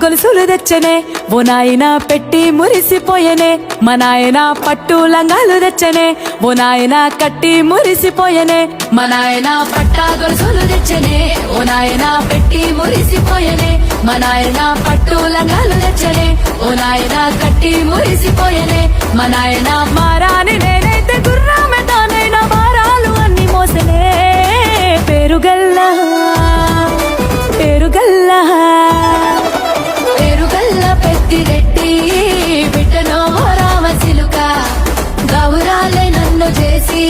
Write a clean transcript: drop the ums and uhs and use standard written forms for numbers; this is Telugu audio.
గొలుసులు తెచ్చనే ఓ నాయన పెట్టి మురిసిపోయనే మా నాయన పట్టు లంగాలు తెచ్చనే ఓ నాయన కట్టి మురిసిపోయనే మా నాయన పట్ట గొలుసులు తెచ్చనే ఓ నాయన పెట్టి మురిసిపోయనే మా నాయన పట్టు లంగాలు తెచ్చనే ఓ నాయన కట్టి మురిసిపోయనే మా నాయన మారాని నేనైతే గుర్రామె తానైనా భారాలు అన్ని మోసనే పేరుగల్లా పేరుగల్లా పేరుగల్లా పెద్దిరెడ్డి బిడ్డనో రామచిలుక గౌరాలే నన్ను చేసి